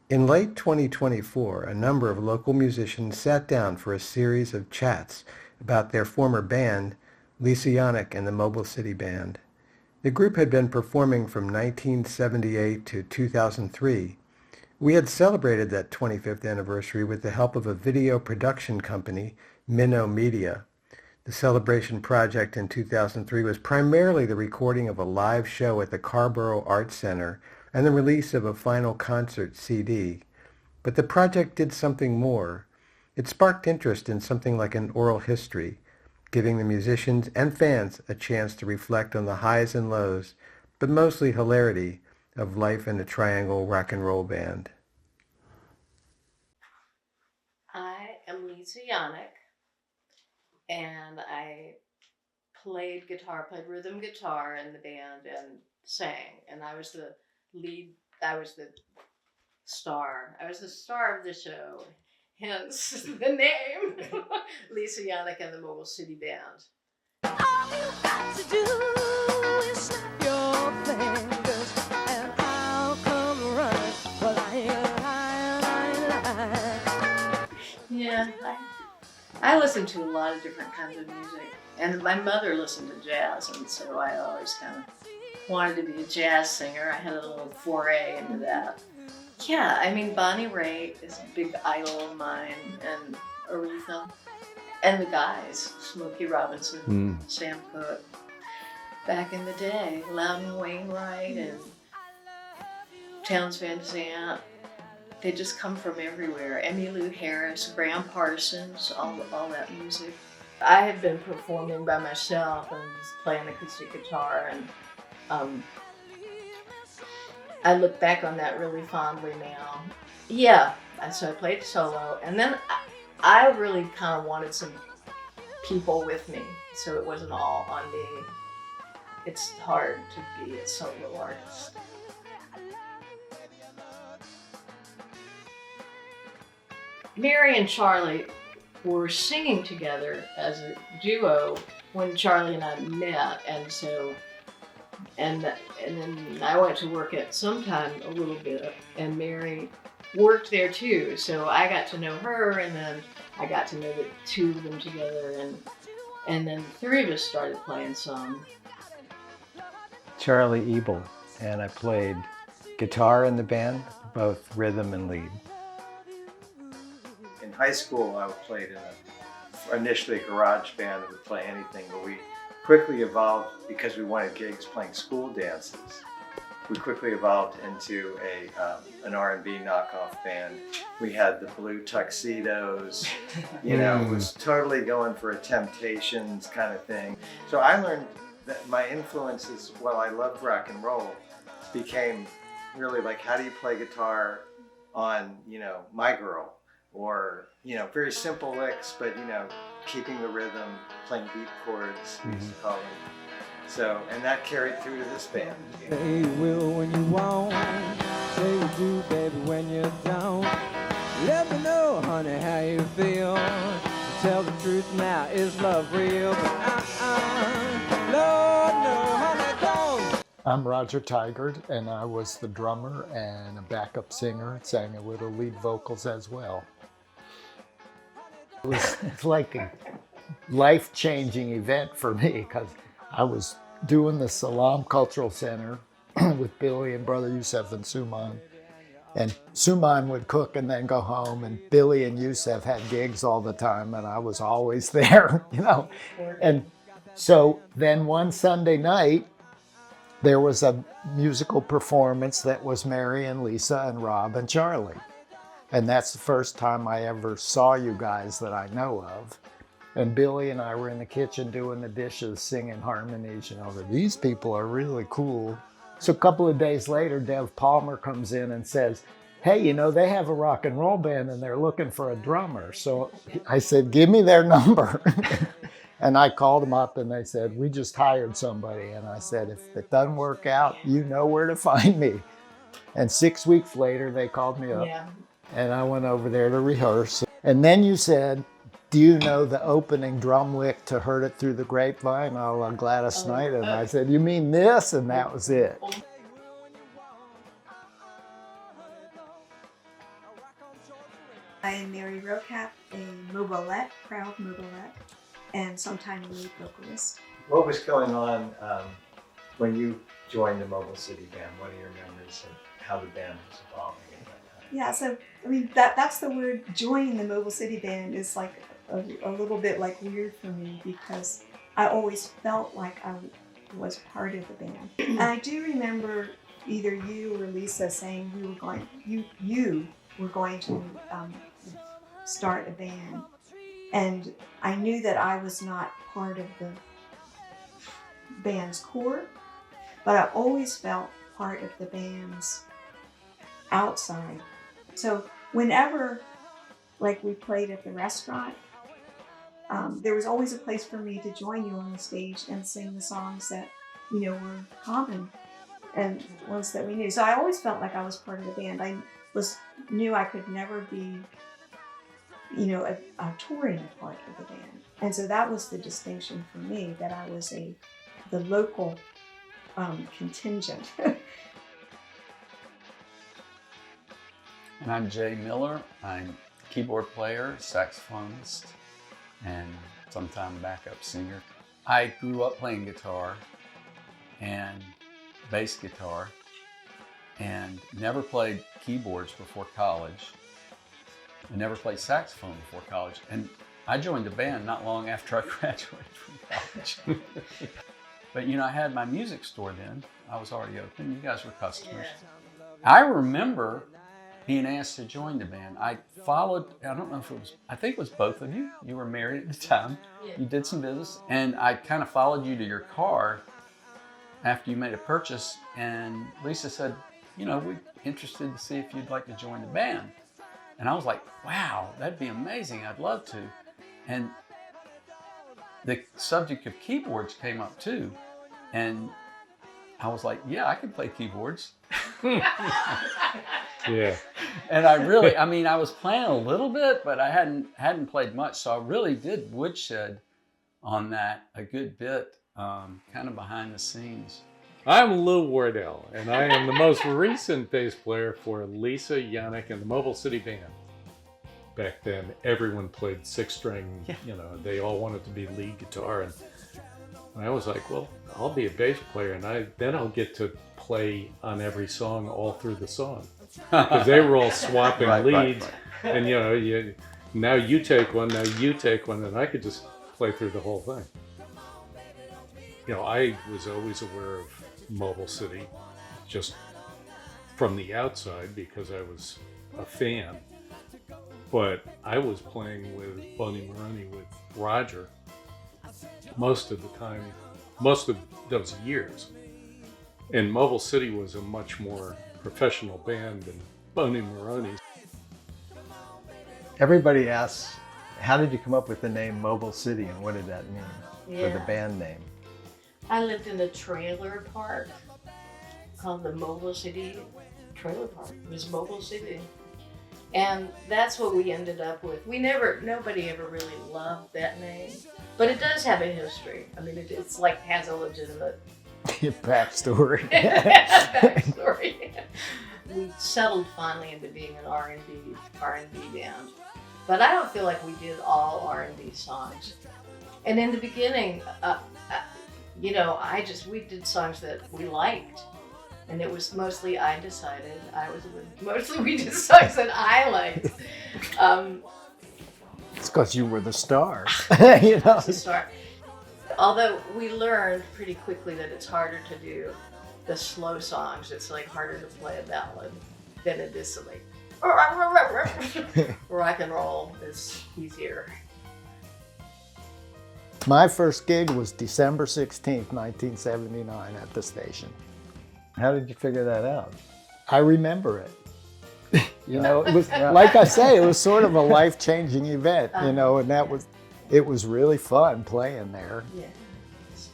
In late 2024, a number of local musicians sat down for a series of chats about their former band, Lise Uyanik and the Mobile City Band. The group had been performing from 1978 to 2003. We had celebrated that 25th anniversary with the help of a video production company, Minnow Media. The celebration project in 2003 was primarily the recording of a live show at the Carborough Arts Center and the release of a final concert CD. But the project did something more. It sparked interest in something like an oral history, giving the musicians and fans a chance to reflect on the highs and lows, but mostly hilarity, of life in a triangle rock and roll band. I am Lise Uyanik, and I played rhythm guitar in the band and sang. And I was the lead, I was the star. I was the star of the show, hence the name, Lise Uyanik and the Mobile City Band. All you got to do is snap your fingers and I'll come running. Well, yeah, I listen to a lot of different kinds of music. And my mother listened to jazz, and so I always kind of wanted to be a jazz singer. I had a little foray into that. Yeah, I mean, Bonnie Raitt is a big idol of mine, and Aretha, and the guys, Smokey Robinson, Sam Cooke. Back in the day, Loudon Wainwright and Townes Van Zandt. They just come from everywhere. Emmylou Harris, Graham Parsons, all that music. I had been performing by myself and just playing acoustic guitar, and I look back on that really fondly now. Yeah, so I played solo, and then I really kind of wanted some people with me, so it wasn't all on me. It's hard to be a solo artist. Mary and Charlie were singing together as a duo when Charlie and I met, and then I went to work at Sometime a little bit, and Mary worked there too. So I got to know her, and then I got to know the two of them together, and then the three of us started playing some. Charlie Ebel, and I played guitar in the band, both rhythm and lead. In high school, I played in initially a garage band that would play anything, but we quickly evolved because we wanted gigs playing school dances. We quickly evolved into an R&B knockoff band. We had the blue tuxedos, it was totally going for a Temptations kind of thing. So I learned that my influences, while I loved rock and roll, became really like, how do you play guitar on, My Girl? Or, very simple licks, but, keeping the rhythm, playing beat chords, we used to call them. So, and that carried through to this band. Say you will when you won't, say you do, baby, when you don't. Let me know, honey, how you feel. Tell the truth now, is love real? Lord, no, honey, don't. I'm Roger Tigard, and I was the drummer and a backup singer, sang a little lead vocals as well. It was like a life-changing event for me, because I was doing the Salam Cultural Center with Billy and Brother Youssef and Suman. And Suman would cook and then go home, and Billy and Youssef had gigs all the time, and I was always there, And so then one Sunday night, there was a musical performance that was Mary and Lisa and Rob and Charlie. And that's the first time I ever saw you guys that I know of. And Billy and I were in the kitchen doing the dishes, singing harmonies, these people are really cool. So a couple of days later, Dev Palmer comes in and says, hey, they have a rock and roll band and they're looking for a drummer. So I said, give me their number. And I called them up and they said, we just hired somebody. And I said, if it doesn't work out, you know where to find me. And 6 weeks later, they called me up. Yeah. And I went over there to rehearse. And then you said, do you know the opening drum lick to Heard It Through the Grapevine, a la Gladys Knight? And I said, you mean this? And that was it. I am Mary Rocap, a mobilette, proud mobilette, and sometime lead vocalist. What was going on when you joined the Mobile City Band? What are your memories of how the band was evolving at that time? Yeah, so I mean that's the word. Joining the Mobile City Band is like a little bit like weird for me because I always felt like I was part of the band. And I do remember either you or Lisa saying you were going to start a band, and I knew that I was not part of the band's core, but I always felt part of the band's outside. So whenever, like, we played at the restaurant, there was always a place for me to join you on the stage and sing the songs that, you know, were common and ones that we knew. So I always felt like I was part of the band. I knew I could never be, you know, a touring part of the band. And so that was the distinction for me, that I was the local contingent. And I'm Jay Miller. I'm keyboard player, saxophonist, and sometimes backup singer. I grew up playing guitar and bass guitar and never played keyboards before college. I never played saxophone before college. And I joined the band not long after I graduated from college. But you know, I had my music store then. I was already open. You guys were customers. Yeah. I remember being asked to join the band. I followed, I don't know if it was, I think it was both of you. You were married at the time. Yeah. You did some business. And I kind of followed you to your car after you made a purchase. And Lisa said, you know, we're interested to see if you'd like to join the band. And I was like, wow, that'd be amazing. I'd love to. And the subject of keyboards came up too. And I was like, yeah, I can play keyboards. Yeah. And I was playing a little bit, but I hadn't played much. So I really did woodshed on that a good bit, kind of behind the scenes. I'm Lou Wardell, and I am the most recent bass player for Lise Uyanik and the Mobile City Band. Back then, everyone played six-string, you know, they all wanted to be lead guitar. And I was like, well, I'll be a bass player, and then I'll get to play on every song all through the song. Because they were all swapping leads, and you know, now you take one, now you take one, and I could just play through the whole thing. You know, I was always aware of Mobile City, just from the outside because I was a fan. But I was playing with Bonnie Maroney with Roger most of the time, most of those years. And Mobile City was a much more professional band than Bonnie Maroney's. Everybody asks, how did you come up with the name Mobile City and what did that mean for the band name? I lived in a trailer park called the Mobile City Trailer Park. It was Mobile City. And that's what we ended up with. Nobody ever really loved that name, but it does have a history. I mean, it's like has a legitimate Backstory. backstory. We settled finally into being an R&B band, but I don't feel like we did all R&B songs. And in the beginning, you know, we did songs that we liked. And it was mostly we did songs that I liked. It's because you were the star. You know? To start. Although we learned pretty quickly that it's harder to do the slow songs. It's like harder to play a ballad than it is to like rock and roll is easier. My first gig was December 16th, 1979 at the station. How did you figure that out? I remember it. You know, it was, like I say, it was sort of a life-changing event, you know, and it was really fun playing there. Yeah,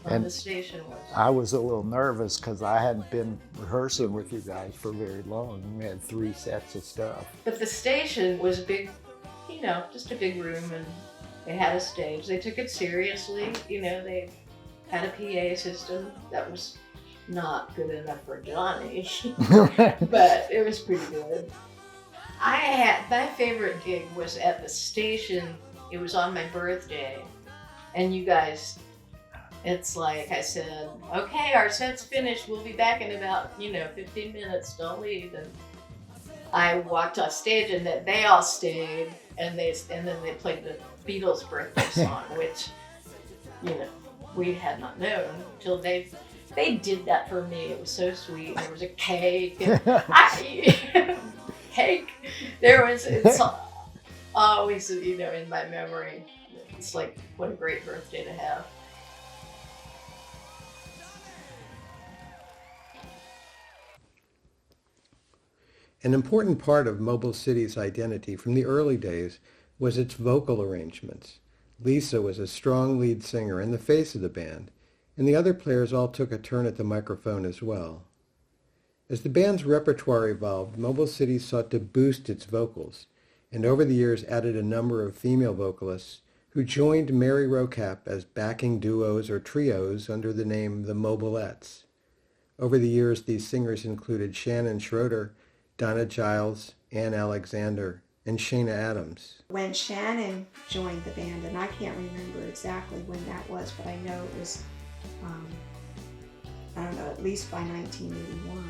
and the station was. I was a little nervous because I hadn't been rehearsing with you guys for very long. We had 3 sets of stuff. But the station was big, you know, just a big room, and they had a stage. They took it seriously, you know, they had a PA system that was not good enough for Johnny, but it was pretty good. My favorite gig was at the station. It was on my birthday, and you guys, it's like I said, okay, our set's finished. We'll be back in about 15 minutes. Don't leave. And I walked off stage, and then they all stayed, and then they played the Beatles' birthday song, which we had not known until they did that for me. It was so sweet. There was a cake. Cake. It's always, in my memory. It's like, what a great birthday to have. An important part of Mobile City's identity from the early days was its vocal arrangements. Lisa was a strong lead singer and the face of the band, and the other players all took a turn at the microphone as well. As the band's repertoire evolved, Mobile City sought to boost its vocals, and over the years added a number of female vocalists who joined Mary Rocap as backing duos or trios under the name the Mobilettes. Over the years, these singers included Shannon Schroeder, Donna Giles, Ann Alexander, and Shana Adams. When Shannon joined the band, and I can't remember exactly when that was, but I know it was, at least by 1981.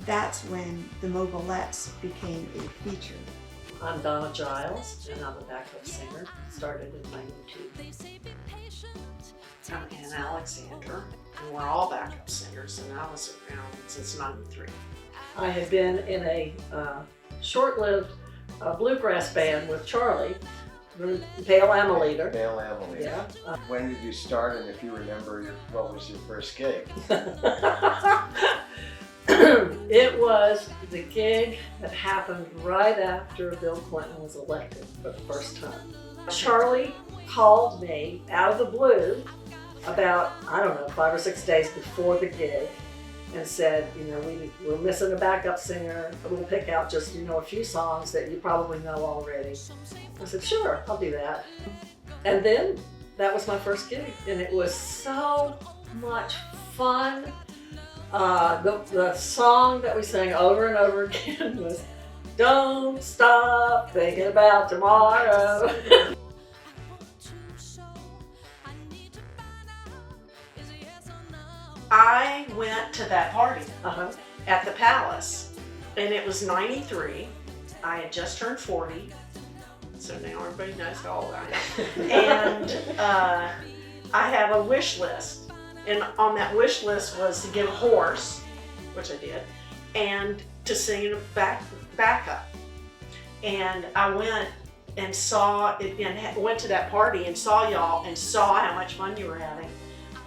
That's when the Mobilettes became a feature. I'm Donna Giles, and I'm a backup singer. Started in '92. I'm Ann Alexander, and we're all backup singers, and I was around since '93. I had been in a short-lived bluegrass band with Charlie, Pale Amelita. Pale Amelita. Yeah. When did you start, and if you remember, what was your first gig? It was the gig that happened right after Bill Clinton was elected for the first time. Charlie called me out of the blue about, 5 or 6 days before the gig and said, we're missing a backup singer. We'll pick out just, a few songs that you probably know already. I said, sure, I'll do that. And then that was my first gig, and it was so much fun. The song that we sang over and over again was "Don't Stop Thinking About Tomorrow." I went to that party at the Palace, and it was '93. I had just turned 40, so now everybody knows how old I am. And I have a wish list. And on that wish list was to get a horse, which I did, and to sing in a backup. And I went and saw it, and went to that party and saw y'all and saw how much fun you were having.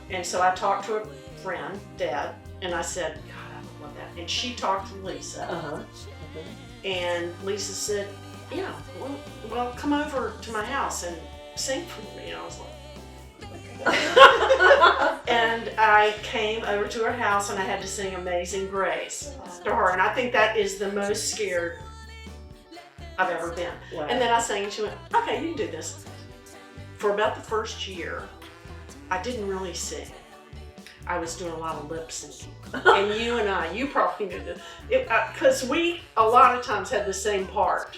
And so I talked to a friend, Dad, and I said, God, I would love that. And she talked to Lisa, and Lisa said, yeah, well, come over to my house and sing for me. And I was like, and I came over to her house, and I had to sing Amazing Grace to her, and I think that is the most scared I've ever been. Wow. And then I sang, and she went, okay, you can do this. For about the first year, I didn't really sing. I was doing a lot of lip syncing. And you probably knew this, because we a lot of times had the same part.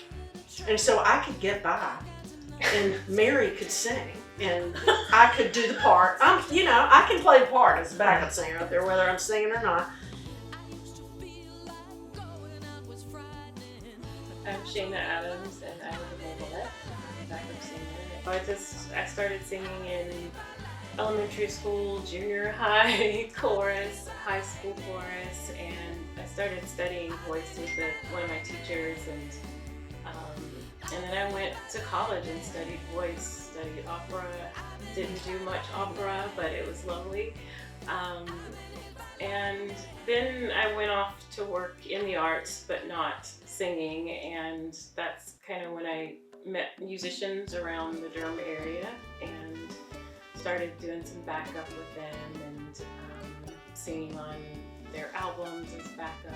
And so I could get by, and Mary could sing. And I could do the part. I can play the part as a backup singer up there, whether I'm singing or not. I'm Shana Adams, and I was a Mobilette, backup singer. I started singing in elementary school, junior high chorus, high school chorus, and I started studying voice with one of my teachers, and then I went to college and studied voice. Studied opera, didn't do much opera, but it was lovely. And then I went off to work in the arts, but not singing, and that's kind of when I met musicians around the Durham area and started doing some backup with them and singing on their albums as backup.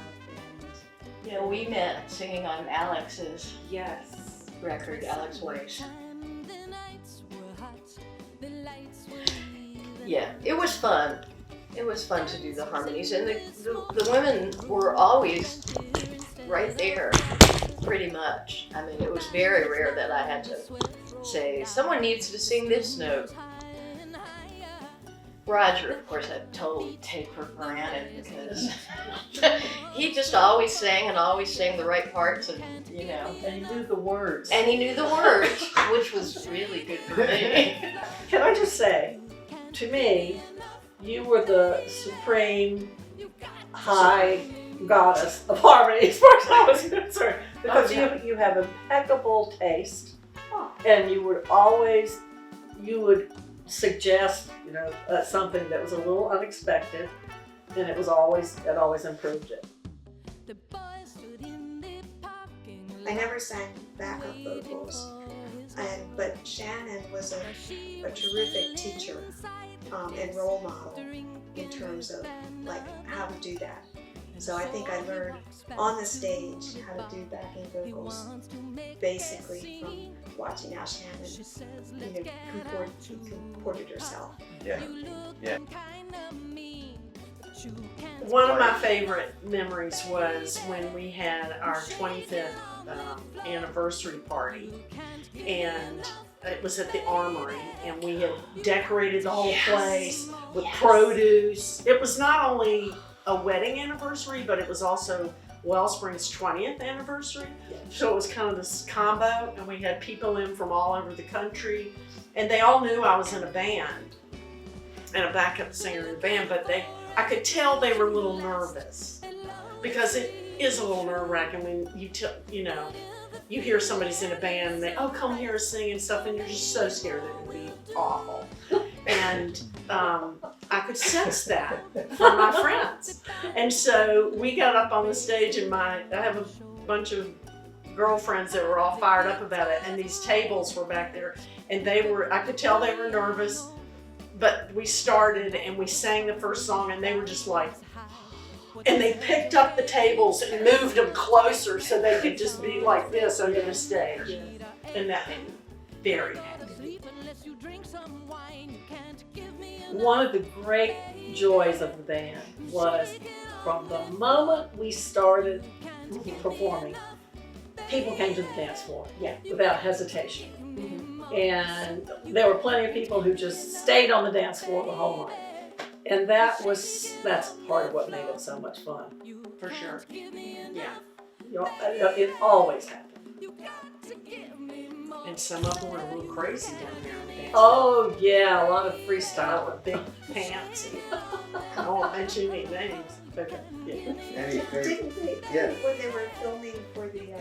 And we met singing on Alex's record, Alex Weiss. Yeah, it was fun. It was fun to do the harmonies, and the women were always right there, pretty much. I mean, it was very rare that I had to say, someone needs to sing this note. Roger, of course, I'd totally take for granted because he just always sang the right parts, and you know. And he knew the words. And he knew the words, which was really good for me. Can I just say, to me, you were the supreme high goddess of harmony as far as I was concerned. Because you have impeccable taste, and you would suggest, you know, something that was a little unexpected, and it always improved it. I never sang backup vocals, but Shannon was a terrific teacher and role model in terms of like how to do that. So I think I learned on the stage how to do backing vocals basically from watching how Shannon, you know, comported herself. Yeah. Yeah. One of my favorite memories was when we had our 25th anniversary party, and it was at the Armory, and we had decorated the whole place with produce. It was not only a wedding anniversary, but it was also Wellspring's 20th anniversary. So it was kind of this combo, and we had people in from all over the country, and they all knew I was in a band and a backup singer in the band, but I could tell they were a little nervous because it is a little nerve-wracking when you hear somebody's in a band and they, come hear us sing and stuff, and you're just so scared that it would be awful. And I could sense that from my friends. And so we got up on the stage, and I have a bunch of girlfriends that were all fired up about it, and these tables were back there, and I could tell they were nervous, but we started and we sang the first song, and they were just like, and they picked up the tables and moved them closer so they could just be like this under the stage. And that made me very happy. One of the great joys of the band was from the moment we started performing, people came to the dance floor without hesitation. And there were plenty of people who just stayed on the dance floor the whole night. And that's part of what made it so much fun. For sure. Yeah. It always happened. And some of them were a little crazy down there on the dance. Oh yeah, a lot of freestyle with big pants. I won't mention any names. Okay. Yeah. Didn't they, when they were filming for the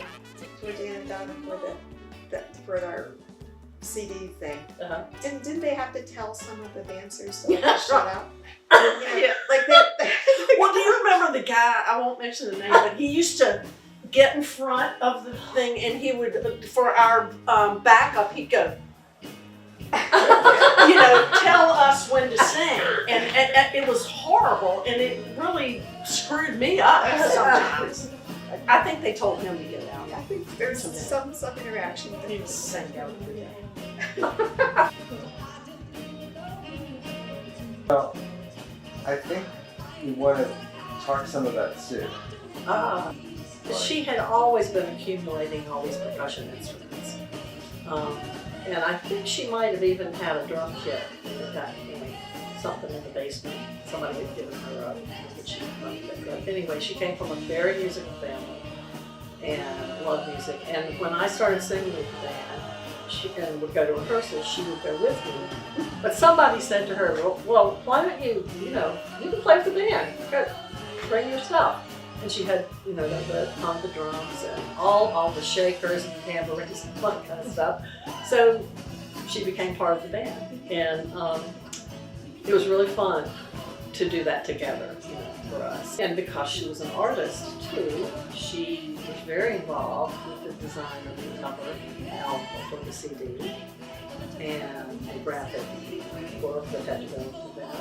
Georgia and Donna for our CD thing, didn't they have to tell some of the dancers to shut up? Yeah. Like that. Well, do you remember the guy? I won't mention the name, but he used to get in front of the thing, and he would, for our backup, he'd go, tell us when to sing, and it was horrible, and it really screwed me up sometimes. I think they told him to get out. I think there's some interaction with he was saying out of the Well, I think we want to talk some about Sue. She had always been accumulating all these percussion instruments. And I think she might have even had a drum kit at that point, something in the basement. Somebody had given her up that she could. Anyway, she came from a very musical family and loved music. And when I started singing with the band, and would go to rehearsals, she would go with me. But somebody said to her, well, why don't you can play with the band. Go, bring your stuff. And she had, the drums and all the shakers and the tambourines and all that kind of stuff. So she became part of the band. And it was really fun to do that together for us. And because she was an artist too, she was very involved with the design of the cover album for the CD and the graphic work that had to go into that.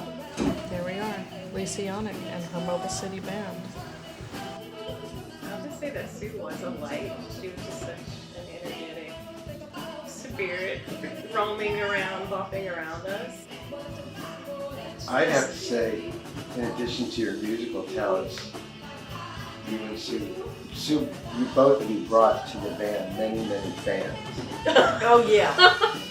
There we are, Lise Uyanik and her Mobile City Band. I'll just say that Sue was a light. She was just such an energetic spirit roaming around, bopping around us. I'd have to say, in addition to your musical talents, you and Sue. Sue, you both of you brought to the band many, many fans. Oh yeah,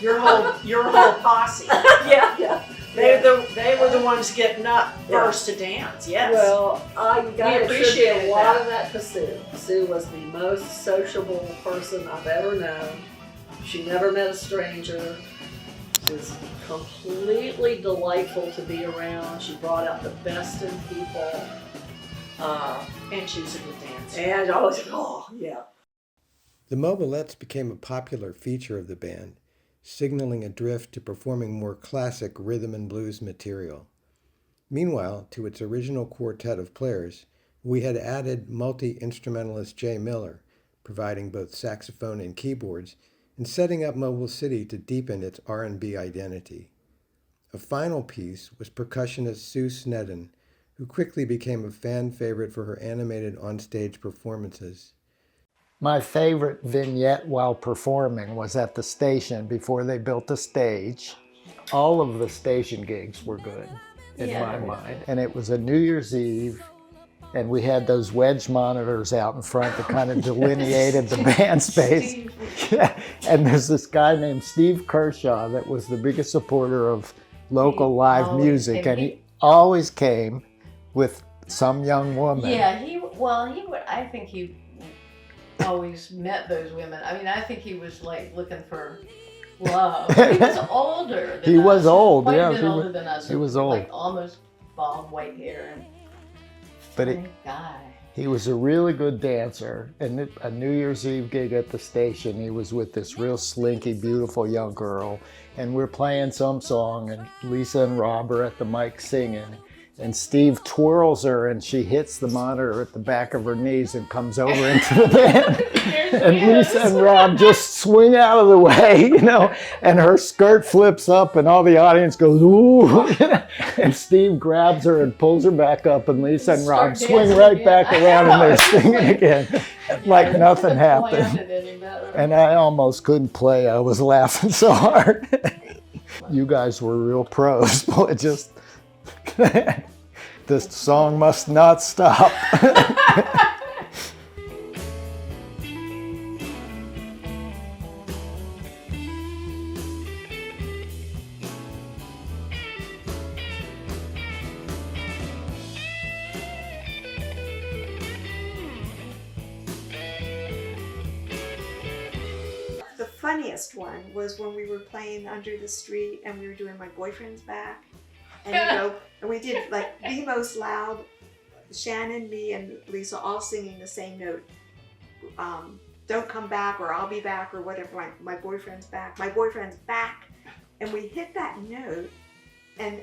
your whole posse. Yeah. They were the ones getting up first to dance. Yes. Well, I gotta appreciated attribute a lot that. of that to Sue. Sue was the most sociable person I've ever known. She never met a stranger. She was completely delightful to be around. She brought out the best in people. And she was a good dancer. And I was, oh, yeah. The Mobilettes became a popular feature of the band, signaling a drift to performing more classic rhythm and blues material. Meanwhile, to its original quartet of players, we had added multi-instrumentalist Jay Miller, providing both saxophone and keyboards, and setting up Mobile City to deepen its R&B identity. A final piece was percussionist Sue Snedden, who quickly became a fan favorite for her animated onstage performances. My favorite vignette while performing was at the station before they built the stage. All of the station gigs were good in my mind. And it was a New Year's Eve, and we had those wedge monitors out in front that kind of delineated the band space. Yeah. And there's this guy named Steve Kershaw that was the biggest supporter of local live music, and he always came with some young woman. Yeah, I think he always met those women. I mean, I think he was like looking for love. He was older than He us. was old, Quite yeah. a bit older than us. He was old. Like almost bald, white hair, and funny guy. He was a really good dancer, and a New Year's Eve gig at the station, he was with this real slinky, beautiful young girl, and we're playing some song, and Lisa and Rob are at the mic singing, and Steve twirls her, and she hits the monitor at the back of her knees and comes over into the band. And Lisa and Rob just swing out of the way, and her skirt flips up, and all the audience goes, ooh. And Steve grabs her and pulls her back up, and Lisa and Rob swing right back around, and they're singing again, like nothing happened. And I almost couldn't play. I was laughing so hard. You guys were real pros, but it just... This song must not stop. The funniest one was when we were playing Under the Street and we were doing My Boyfriend's Back. And we did like the most loud, Shannon, me, and Lisa all singing the same note. Don't come back, or I'll be back, or whatever. My boyfriend's back. My boyfriend's back. And we hit that note and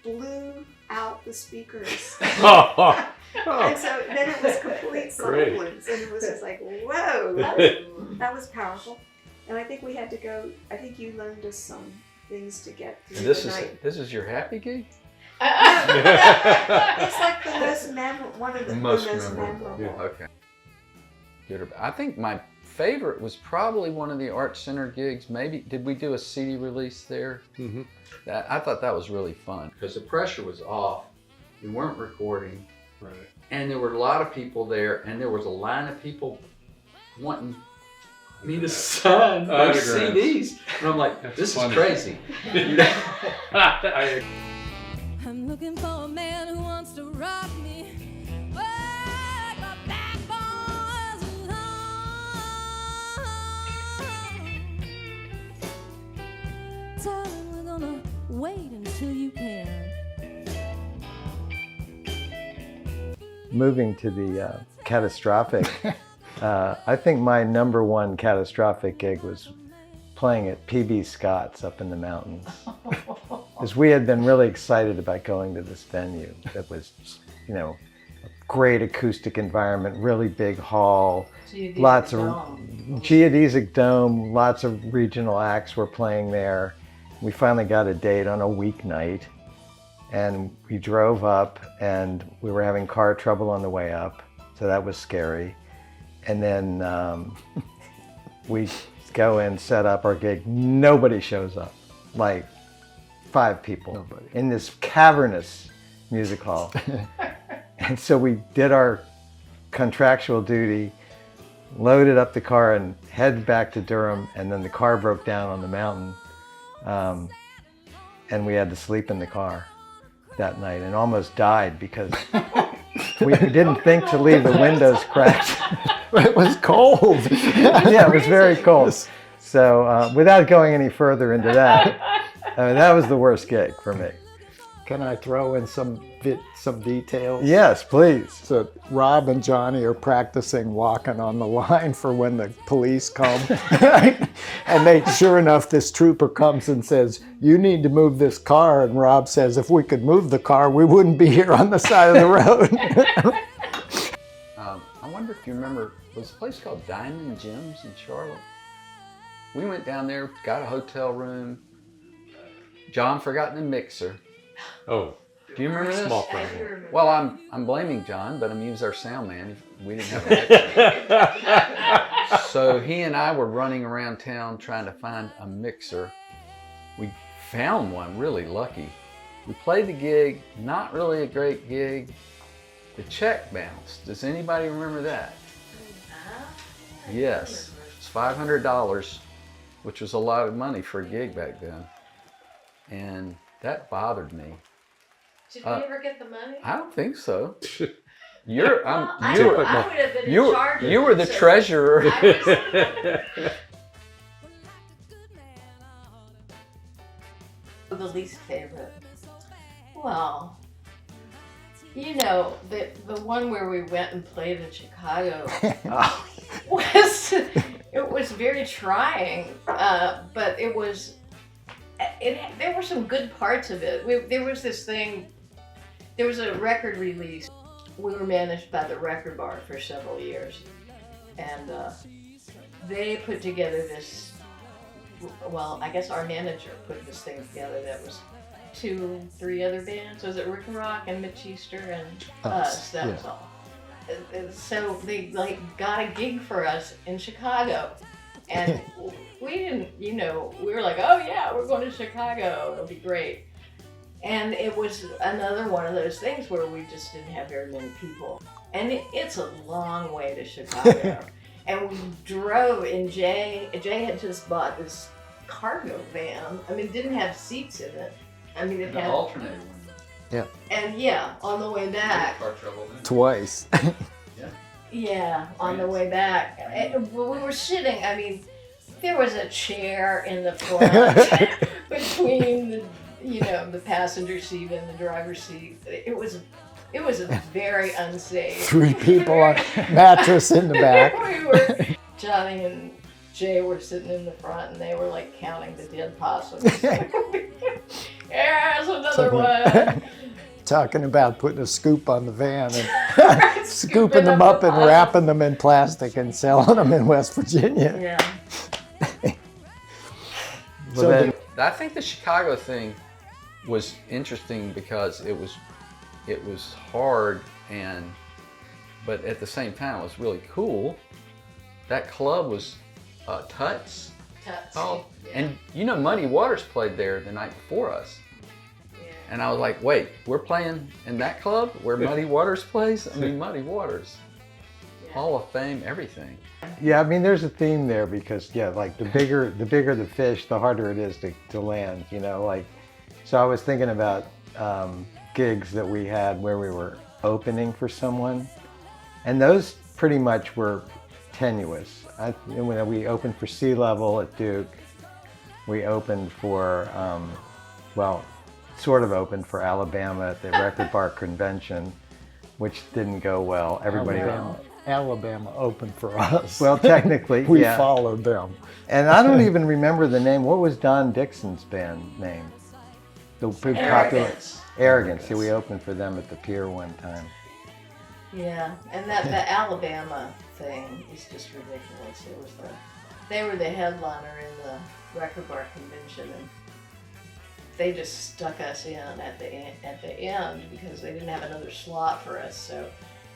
blew out the speakers. And so then it was complete silence. And it was just like, whoa, that was powerful. And I think we had to go, I think you loaned us some things to get through the night. This is your happy gig? It's like the most memorable, one of the most memorable. Yeah. Okay. I think my favorite was probably one of the Arts Center gigs. Maybe, did we do a CD release there? Mm-hmm. I thought that was really fun because the pressure was off. We weren't recording. Right. And there were a lot of people there, and there was a line of people wanting me to sign their CDs. And I'm like, this is crazy. I'm looking for a man who wants to rock me. But my backbone's long. Darling, we're gonna wait until you can. Moving to the catastrophic, I think my number one catastrophic gig was playing at PB Scott's up in the mountains. Because we had been really excited about going to this venue that was, a great acoustic environment, really big hall, lots of geodesic dome, lots of regional acts were playing there. We finally got a date on a weeknight, and we drove up, and we were having car trouble on the way up, so that was scary. And then we go in, set up our gig. Nobody shows up, like 5 people in this cavernous music hall. And so we did our contractual duty, loaded up the car and headed back to Durham, and then the car broke down on the mountain, and we had to sleep in the car that night and almost died because we didn't think to leave the windows cracked. It was cold. Yeah, it was very cold. So without going any further into that, I mean, that was the worst gig for me. Can I throw in some details? Yes, please. So Rob and Johnny are practicing walking on the line for when the police come. And they, sure enough, this trooper comes and says, "You need to move this car." And Rob says, "If we could move the car, we wouldn't be here on the side of the road." I wonder if you remember, was a place called Diamond Gems in Charlotte? We went down there, got a hotel room. John forgot the mixer. Oh, do you remember this? Small problem. Well, I'm blaming John, but he was our sound man. We didn't have a mixer. So he and I were running around town trying to find a mixer. We found one, really lucky. We played the gig, not really a great gig. The check bounced. Does anybody remember that? Yes, it's $500, which was a lot of money for a gig back then. And that bothered me. Did we ever get the money? I don't think so. I would have been in charge of you were the treasurer. The least favorite. Well, you know, the one where we went and played in Chicago was very trying, but there were some good parts of it. There was this thing. There was a record release. We were managed by the Record Bar for several years, and they put together this. Well, I guess our manager put this thing together that was 2-3 other bands. Was it Rick and Rock and Mitch Easter and us? That was all. And so they got a gig for us in Chicago, and we didn't. We were like, oh yeah, we're going to Chicago. It'll be great. And it was another one of those things where we just didn't have very many people. And it's a long way to Chicago. And we drove, and Jay had just bought this cargo van. I mean, it didn't have seats in it. I mean, it had... alternator one. Yeah. And yeah, on the way back... Car trouble then. Twice. Yeah, on the way back. We were sitting, I mean, there was a chair in the front between the passenger seat and the driver's seat. It was very unsafe. 3 people on mattress in the back. Johnny and Jay were sitting in the front, and they were like counting the dead possums. There's another one. Talking about putting a scoop on the van and scooping them up and wrapping them in plastic and selling them in West Virginia. Yeah. I think the Chicago thing was interesting because it was hard, but at the same time it was really cool. That club was Tuts. Oh, yeah. And Muddy Waters played there the night before us. Yeah. And I was like, wait, we're playing in that club where Muddy Waters plays? I mean, Muddy Waters, Hall of Fame, everything. Yeah, I mean, there's a theme there because like the bigger the fish, the harder it is to land. So I was thinking about gigs that we had where we were opening for someone, and those pretty much were tenuous. When we opened for Sea Level at Duke, we opened for, sort of opened for Alabama at the Record Bar Convention, which didn't go well. Alabama opened for us. Well, technically, we followed them. And I don't even remember the name. What was Don Dixon's band name? The big popular Arrogance. Yeah, we opened for them at the Pier one time. Yeah, and the Alabama thing is just ridiculous. They were the headliner in the Record Bar Convention, and they just stuck us in at the end because they didn't have another slot for us. So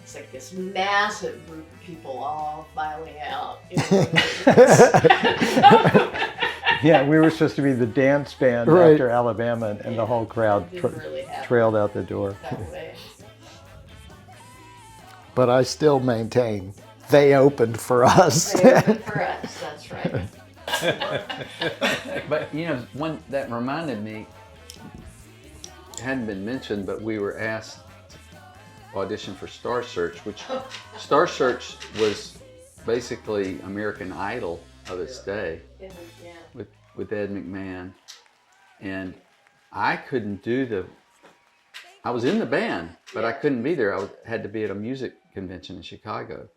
it's like this massive group of people all filing out. Yeah, we were supposed to be the dance band after Alabama, and the whole crowd trailed out the door. but I still maintain they opened for us. They opened for us, that's right. But you know, one that reminded me, it hadn't been mentioned, but we were asked to audition for Star Search, which Star Search was basically American Idol of its day, with Ed McMahon. And I couldn't do I was in the band, but I couldn't be there. I had to be at a music convention in Chicago.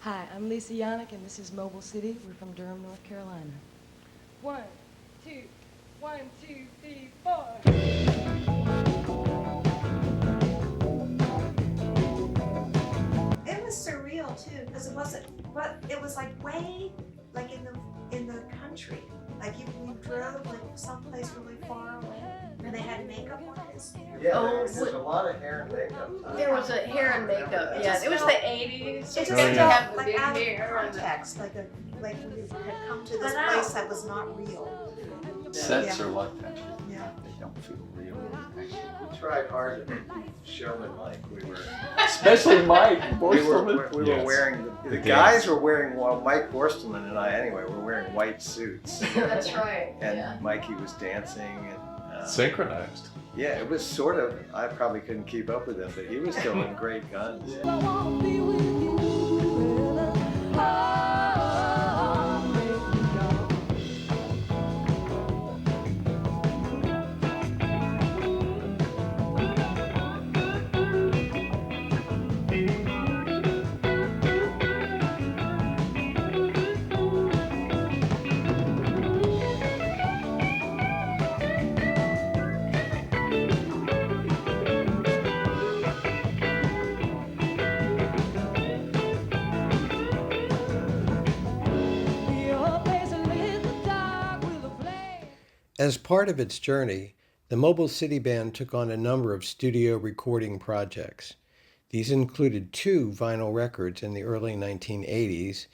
Hi, I'm Lise Uyanik, and this is Mobile City. We're from Durham, North Carolina. 1, 2, 1, 2, 3, 4. It was surreal too, because it wasn't, but it was like way, like in the country. Like we drove like someplace really far away, and they had makeup artists. Yeah, Oh, there's a lot of hair and makeup. There was a hair and makeup, yeah. It was the 80s. It You just had to felt have the like big out hair. of context, like we had come to this But place that was not real. Sets Yeah. are like that. Yeah. They don't feel real. We tried hard to be showman-like. We were, Especially Mike we Borstelman. were Yes. wearing, the The guys were wearing, well, Mike Borstelman and I anyway, were wearing white suits. That's right, And yeah. Mikey was dancing and Synchronized. yeah, it was sort of, I probably couldn't keep up with him, but he was doing great guns. As part of its journey, the Mobile City Band took on a number of studio recording projects. These included 2 vinyl records in the early 1980s,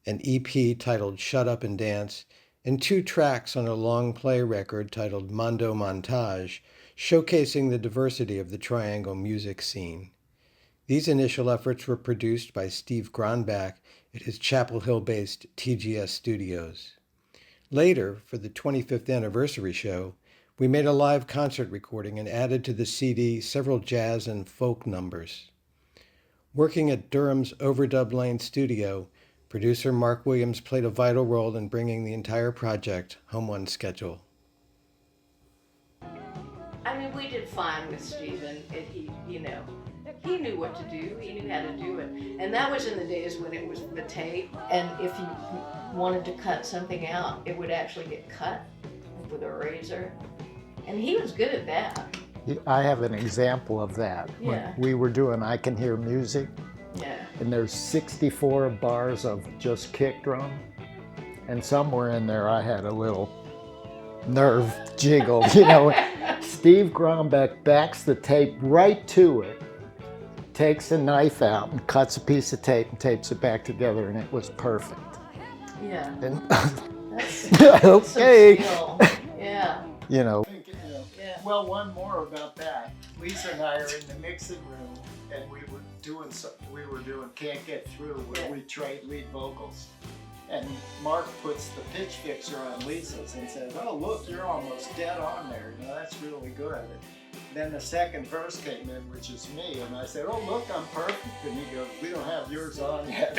an EP titled Shut Up and Dance, and 2 tracks on a long play record titled Mondo Montage, showcasing the diversity of the Triangle music scene. These initial efforts were produced by Steve Gronbach at his Chapel Hill-based TGS Studios. Later, for the 25th anniversary show, we made a live concert recording and added to the CD several jazz and folk numbers. Working at Durham's Overdub Lane studio, producer Mark Williams played a vital role in bringing the entire project home on schedule. I mean, we did fine with Stephen. He knew what to do. He knew how to do it. And that was in the days when it was the tape. And if you wanted to cut something out, it would actually get cut with a razor. And he was good at that. I have an example of that. Yeah. When we were doing I Can Hear Music, Yeah. and there's 64 bars of just kick drum, and somewhere in there I had a little nerve jiggle. Steve Gronbach backs the tape right to it, takes a knife out and cuts a piece of tape and tapes it back together, and it was perfect. Yeah. And That's okay. some skill. Yeah. Yeah. Well, one more about that. Lisa and I are in the mixing room, and we were doing Can't Get Through, where we trade lead vocals. And Mark puts the pitch fixer on Lisa's and says, "Oh, look, you're almost dead on there. That's really good." Then the second verse came in, which is me, and I said, "Oh, look, I'm perfect." And he goes, "We don't have yours on yet."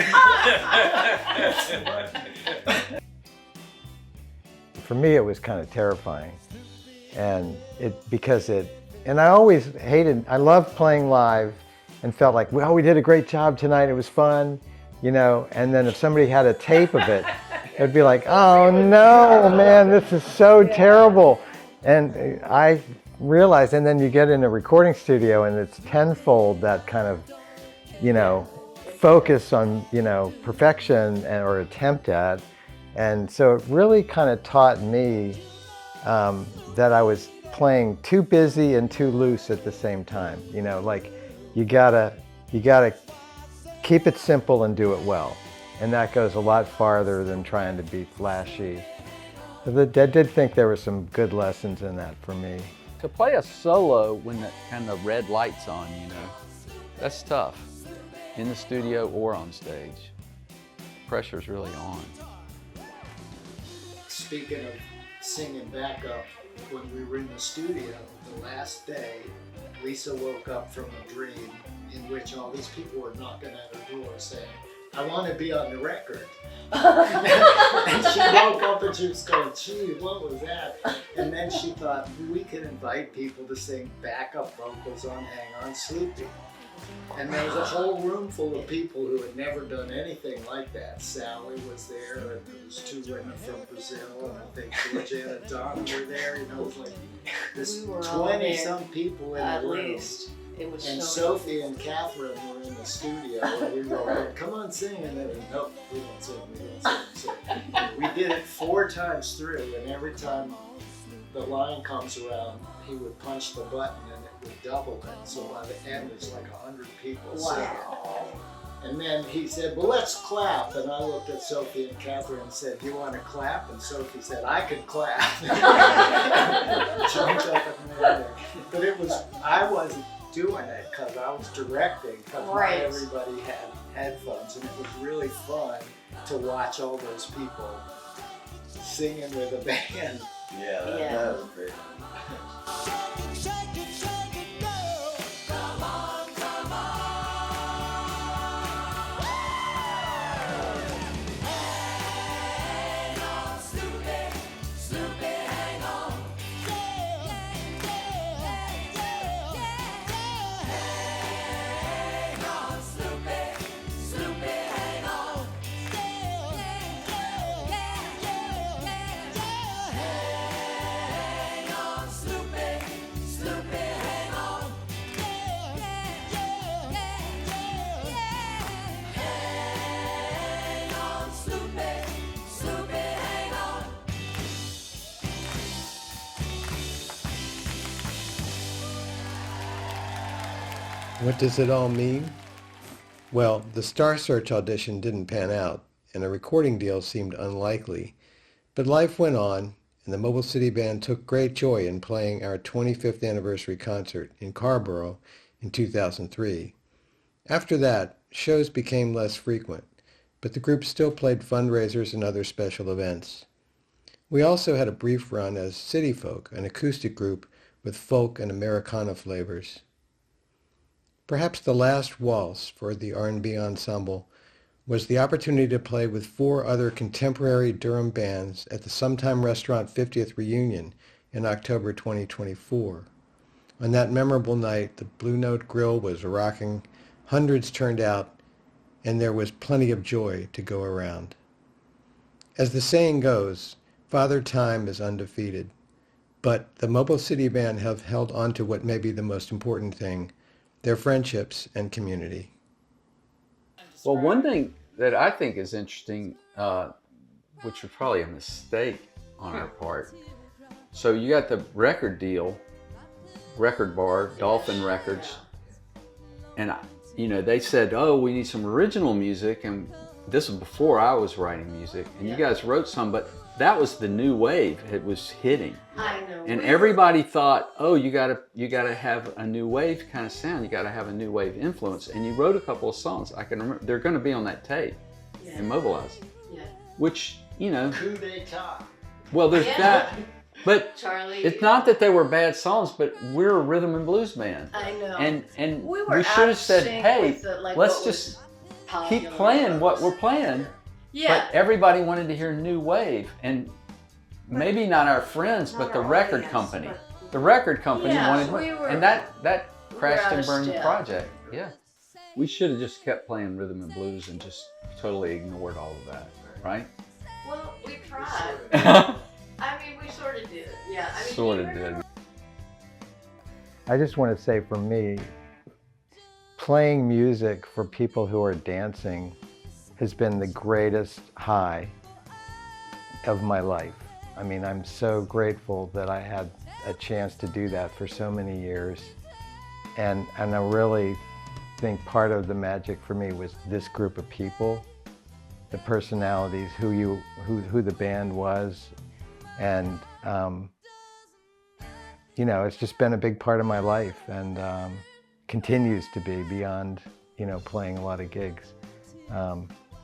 For me, it was kind of terrifying. And I always I loved playing live and felt like, well, we did a great job tonight, it was fun, and then if somebody had a tape of it, it'd be like, oh no, man, this is so terrible. And I realized, and then you get in a recording studio and it's tenfold that kind of, focus on, perfection or attempt at. And so it really kind of taught me that I was playing too busy and too loose at the same time. Like you gotta keep it simple and do it well. And that goes a lot farther than trying to be flashy. I did think there were some good lessons in that for me. To play a solo when the kind of red light's on, That's tough, in the studio or on stage. Pressure's really on. Speaking of singing backup, when we were in the studio the last day, Lisa woke up from a dream in which all these people were knocking at her door saying, "I want to be on the record." And she woke up and she was going, "Gee, what was that?" And then she thought, we could invite people to sing backup vocals on Hang On Sloopy. And there was a whole room full of people who had never done anything like that. Sally was there, and there was 2 women from Brazil, and I think Georgia and Donna were there. You know, it was like this We were all 20-some there, people in at the room. least. It was And so Sophie and Catherine were in the studio, and we were like, "Come on, sing," and they were, "Nope, we don't sing, we don't sing." So we did it 4 times through, and every time the line comes around, he would punch the button and it would double it. So by the end, it's like 100 people singing. And then he said, "Well, let's clap." And I looked at Sophie and Catherine and said, "Do you want to clap?" And Sophie said, "I can clap." Jumped up and made it. But I wasn't doing it because I was directing, because Right. not everybody had headphones, and it was really fun to watch all those people singing with a band. Yeah, that was great. What does it all mean? Well, the Star Search audition didn't pan out, and a recording deal seemed unlikely. But life went on, and the Mobile City Band took great joy in playing our 25th anniversary concert in Carrboro in 2003. After that, shows became less frequent, but the group still played fundraisers and other special events. We also had a brief run as City Folk, an acoustic group with folk and Americana flavors. Perhaps the last waltz for the R&B ensemble was the opportunity to play with 4 other contemporary Durham bands at the Sometime Restaurant 50th reunion in October 2024. On that memorable night, the Blue Note Grill was rocking, hundreds turned out, and there was plenty of joy to go around. As the saying goes, Father Time is undefeated, but the Mobile City Band have held on to what may be the most important thing, their friendships and community. Well, one thing that I think is interesting, which was probably a mistake on our part. So you got the record deal, Record Bar, Dolphin Records, and they said, "Oh, we need some original music," and this was before I was writing music, and you guys wrote some, but that was the new wave. It was hitting. I know. And everybody thought, "Oh, you gotta have a new wave kind of sound. You gotta have a new wave influence." And you wrote a couple of songs. I can remember they're going to be on that tape, Immobilized. Yeah. Which Coup d'etat. Well, there's that, but Charlie. it's not that they were bad songs, but we're a rhythm and blues band. I know. And we were should have said, sync "Hey, with the, like, let's what just was keep popular playing what was." we're playing." Yeah. But everybody wanted to hear new wave, and maybe not our friends, but the record company. The record company wanted, and that crashed and burned the project. Yeah. We should have just kept playing rhythm and blues and just totally ignored all of that, right? Well, we tried. I mean, we sort of did. Yeah. I mean, Sort of did. I just want to say for me, playing music for people who are dancing has been the greatest high of my life. I mean, I'm so grateful that I had a chance to do that for so many years. And I really think part of the magic for me was this group of people, the personalities, who the band was. And, it's just been a big part of my life. And continues to be beyond, playing a lot of gigs.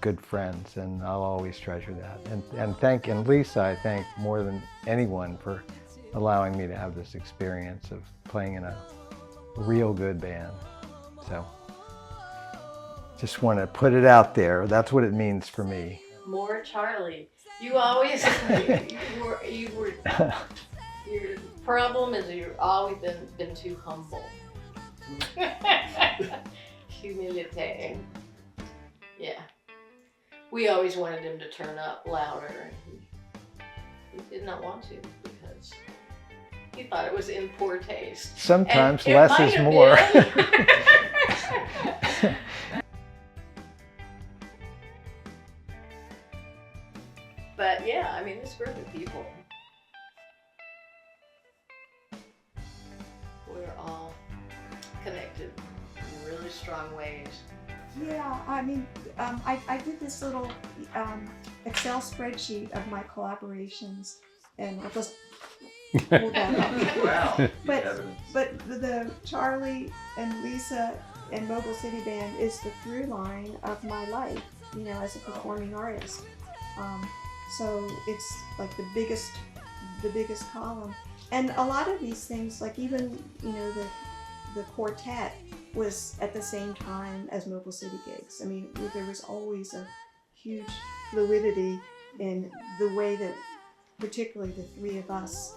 Good friends, and I'll always treasure that. And Lisa, I thank more than anyone for allowing me to have this experience of playing in a real good band. So, just want to put it out there. That's what it means for me. More Charlie. You always, you were, your problem is you've always been too humble. Humility. Yeah. We always wanted him to turn up louder, and he did not want to because he thought it was in poor taste. Sometimes less is more. But yeah, I mean, this group of people, we're all connected in really strong ways. Yeah, I mean, I did this little Excel spreadsheet of my collaborations, and I'll just hold that up. Wow. But the Charlie and Lisa and Mobile City Band is the through line of my life, as a performing artist. So it's like the biggest column, and a lot of these things, like even the quartet was at the same time as Mobile City gigs. I mean, there was always a huge fluidity in the way that particularly the three of us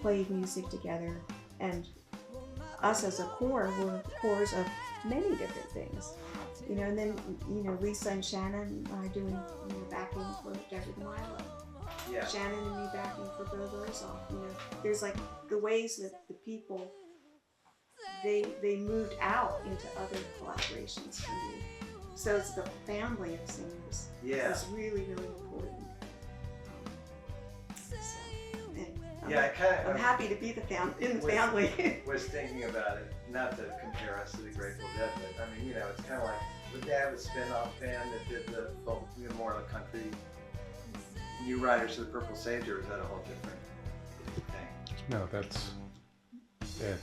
played music together, and us as a core were cores of many different things. And then, Lisa and Shannon doing backing for Jeffrey Milo. Yeah. Shannon and me backing for Bill Gorzoff. There's like the ways that the people, they moved out into other collaborations for me. So it's the family of singers. Yeah. It's really, really important. I'm happy to be in the family. Was thinking about it, not to compare us to the Grateful Dead, but I mean, it's kind of like the Dad was a spin-off band that did the more of the country. New Riders of the Purple Sage, or is that a whole different thing? No, that's at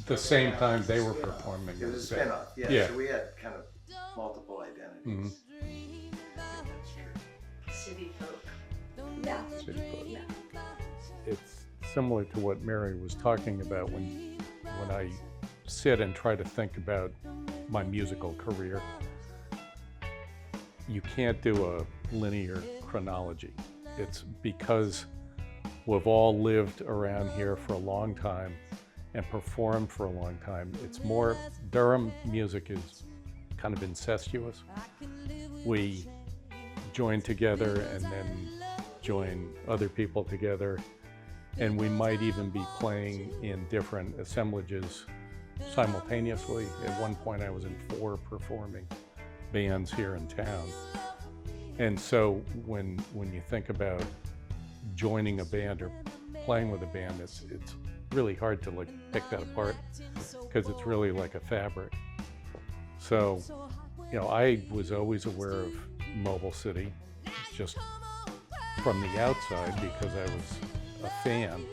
the same time they were performing. It was a spin-off, yeah. So we had kind of multiple identities. Mm-hmm. That's true. City folk. Yeah. City folk. Yeah. It's similar to what Mary was talking about when I sit and try to think about my musical career. You can't do a linear chronology. It's because we've all lived around here for a long time and performed for a long time. It's more, Durham music is kind of incestuous. We join together and then join other people together, and we might even be playing in different assemblages simultaneously. At one point I was in 4 performing bands here in town. And so when you think about joining a band or playing with a band, it's really hard to pick that apart because it's really like a fabric. So, I was always aware of Mobile City just from the outside because I was a fan,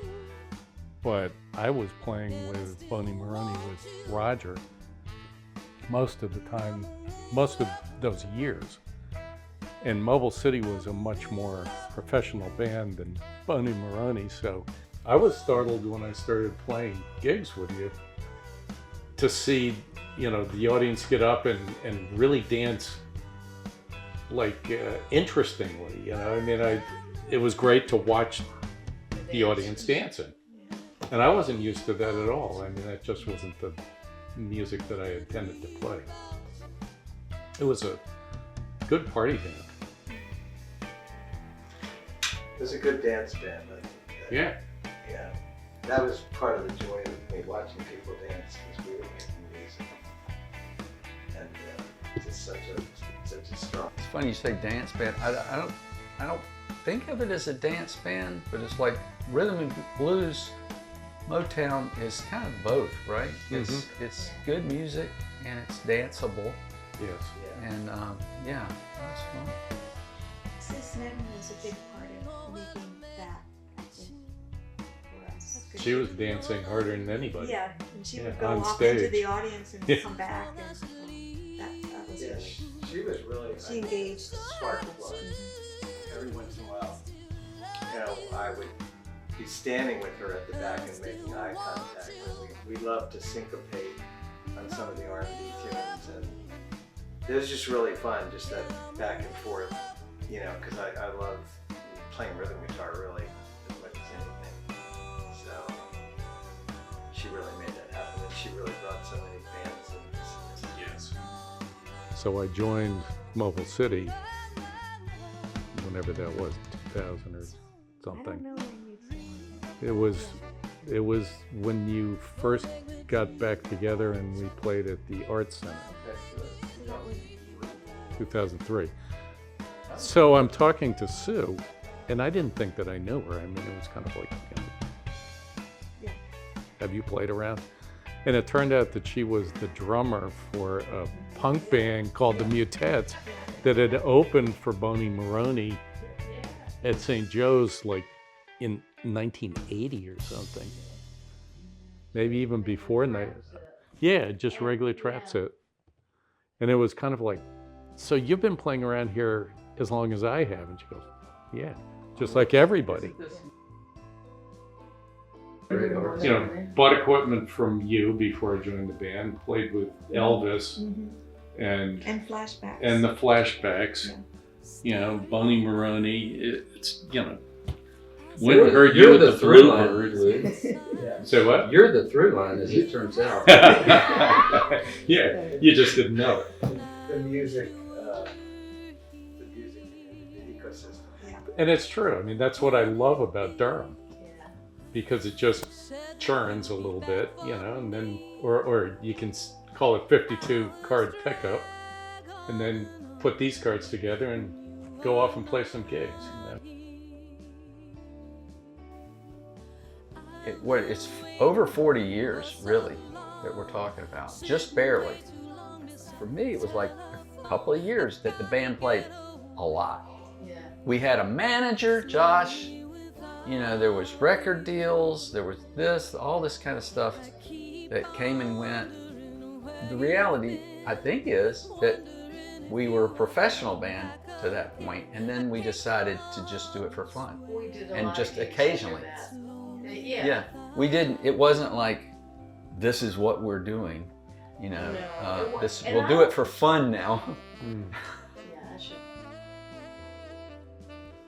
but I was playing with Boney Maroney with Roger most of the time, most of those years. And Mobile City was a much more professional band than Boney Maroney, so I was startled when I started playing gigs with you to see, the audience get up and really dance interestingly, it was great to watch the audience dancing. And I wasn't used to that at all. That just wasn't the music that I intended to play. It was a good party band. It was a good dance band, I think. Yeah. Yeah. That was part of the joy of me watching people dance, because we were making music. And it's such a strong. It's funny you say dance band. I don't think of it as a dance band, but it's like rhythm and blues. Motown is kind of both, right? Mm-hmm. It's good music and it's danceable. Yes. Yeah. And yeah, that's fun. Sis Nevin was a big part of making that, I think, for us. Because she was dancing harder than anybody. Yeah, and she would Yeah, go on off stage. into the audience and Yeah. come back, and that was Yeah, really. she was really She engaged. spark plug. Every once in a while, you know, I would be standing with her at the back and making eye contact. And we loved to syncopate on some of the R&B tunes, and it was just really fun, just that back and forth, you know, because I love playing rhythm guitar really as much as anything. So she really made that happen, and she really brought so many fans in. Yes. So I joined Mobile City, whenever that was, 2000 or I something. don't know when you It was when you first got back together and we played at the Arts Center, 2003. So I'm talking to Sue, and I didn't think that I knew her. I mean, it was kind of like, Yeah. have you played around? And it turned out that she was the drummer for a punk band called the Mutettes that had opened for Boney Maroney at St. Joe's like in 1980 or something. Maybe even before that. Yeah, just regular trap set. And it was kind of like, so you've been playing around here as long as I have? And she goes, yeah, just like everybody. You know, bought equipment from you before I joined the band, played with Elvis and flashbacks. and the flashbacks. You know, Boney Maroney, it's, you know, went and heard you You're with the the through line, Bluebirds. Lou. Say what? You're the through line, as it turns out. Yeah, you just didn't know it. The music ecosystem. And it's true. I mean, that's what I love about Durham. Because it just churns a little bit, you know, and then, or you can call it 52 card pickup, and then put these cards together and go off and play some gigs. You know? It's over 40 years, really, that we're talking about, just barely. For me, it was like a couple of years that the band played a lot. Yeah. We had a manager, Josh. You know, there was record deals, there was this, all this kind of stuff that came and went. The reality, I think, is that we were a professional band to that point, and then we decided to just do it for fun. We did a and lot just of gigs occasionally. after that. Yeah. Yeah, we didn't, it wasn't like, this is what we're doing, you know, No, we'll do it for fun now. Yeah, I should.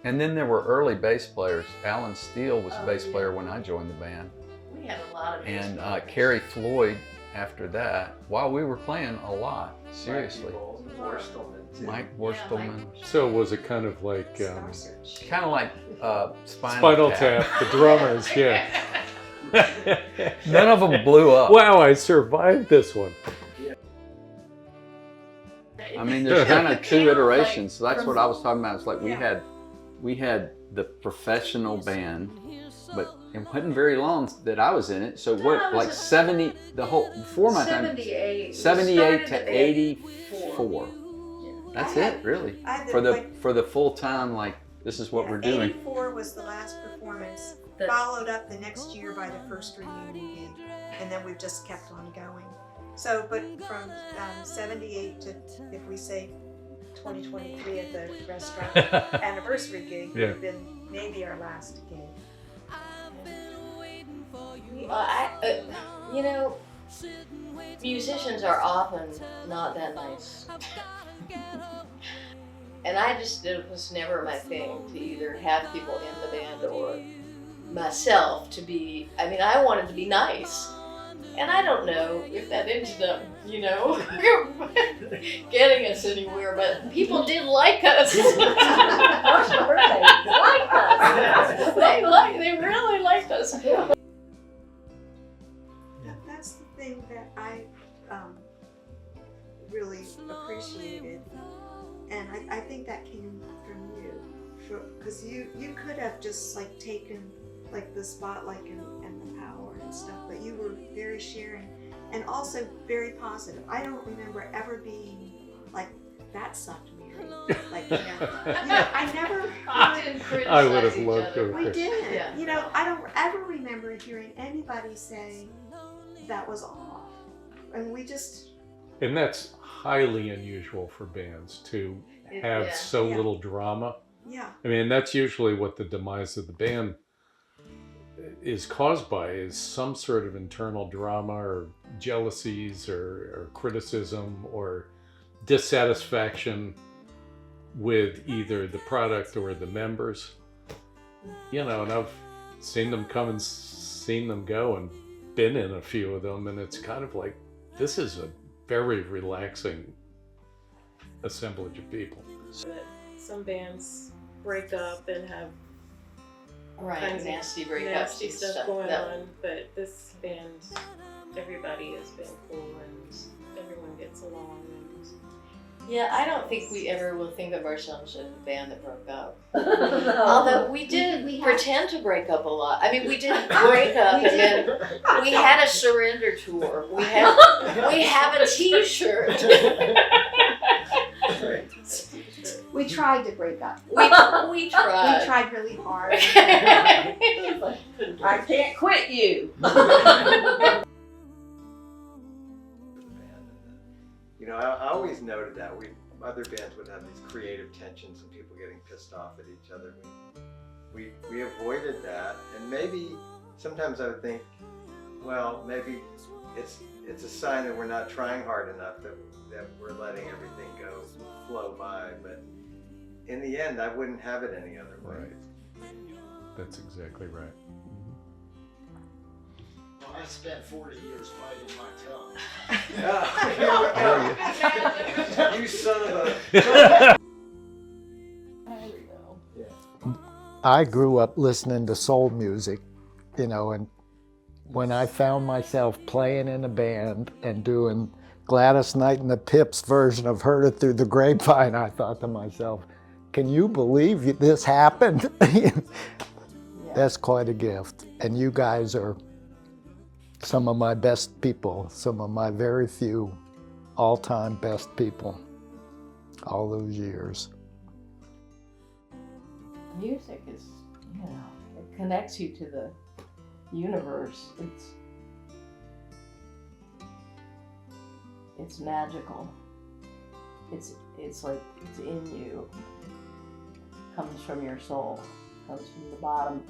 And then there were early bass players. Alan Steele was a bass player when I joined the band. We had a lot of And bass Kerry Floyd after that, while we were playing a lot, seriously. Mike Worstelman. So was it kind of like Kind of like Spinal Tap, the drummers, yeah. None of them blew up. Wow, I survived this one. I mean, there's kind of two iterations. So that's what I was talking about. It's like we had the professional band, but it wasn't very long that I was in it. So what, like 70, the whole, before my time, 78 to 84. That's it, really. For the full time, like, this is what we're doing. 84 was the last performance, followed up the next year by the first reunion gig, and then we've just kept on going. So, but from 78 to, if we say 2023 at the restaurant anniversary gig, would have been maybe our last gig. You know, musicians are often not that nice. And it was never my thing to either have people in the band or myself to be, I mean, I wanted to be nice. And I don't know if that ended up, you know, getting us anywhere, but people did like us. They liked us. They really liked us. That's the thing that I really appreciated, and I think that came from you, because you could have just like taken like the spotlight and the power and stuff, but you were very sharing and also very positive. I don't remember ever being like, that sucked me Like, I never heard. I would have loved to. We did. Yeah. I don't ever remember hearing anybody say that was off. And we just. And that's highly unusual for bands to have so little drama. Yeah. I mean, that's usually what the demise of the band is caused by, is some sort of internal drama or jealousies or criticism or dissatisfaction with either the product or the members. And I've seen them come and seen them go and been in a few of them, and it's kind of like, this is a very relaxing assemblage of people. Some bands break up and have Right, nasty breakups nasty and stuff going on, but this band, everybody has been cool and everyone gets along. Yeah, I don't think we ever will think of ourselves as a band that broke up. No. Although we did pretend to break up a lot. I mean, we didn't break up, and then we had a surrender tour. We have a T-shirt. We tried to break up. We tried. We tried really hard. I can't quit you. I always noted that other bands would have these creative tensions and people getting pissed off at each other. We avoided that, and maybe sometimes I would think, well, maybe it's a sign that we're not trying hard enough, that we're letting everything flow by. But in the end, I wouldn't have it any other way. Right. That's exactly right. Well, I spent 40 years biting my tongue. You son of a... I grew up listening to soul music, and when I found myself playing in a band and doing Gladys Knight and the Pips version of Heard It Through the Grapevine, I thought to myself, can you believe this happened? That's quite a gift. And you guys are some of my best people, some of my very few all-time best people, all those years. Music is, it connects you to the universe. It's magical. It's like it's in you. Comes from your soul. Comes from the bottom.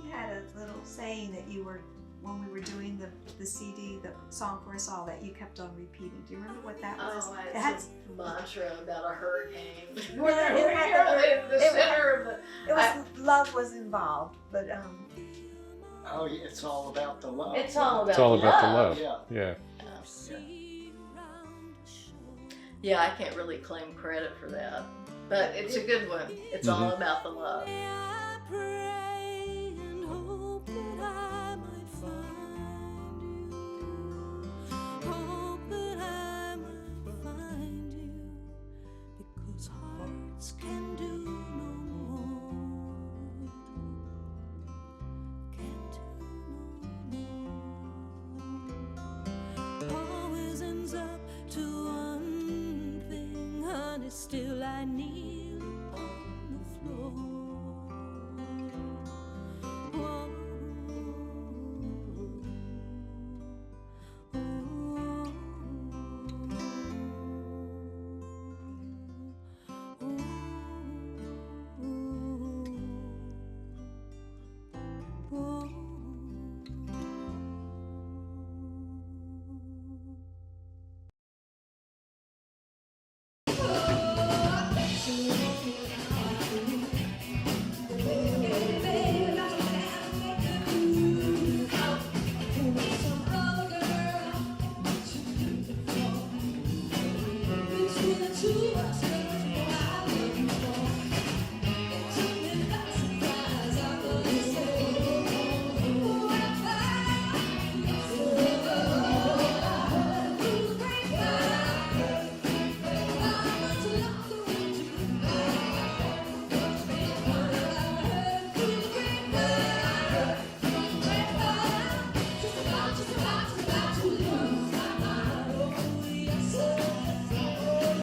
You had a little saying that you were, when we were doing the CD, the song for us all, that you kept on repeating. Do you remember what that was? Oh, it had a mantra about a hurricane. We're in the center of the. It was love was involved, but Oh, yeah, it's all about the love. It's all about. It's all about the love. love. Yeah. Yeah, I can't really claim credit for that, but it's a good one. It's all about the love. Still I need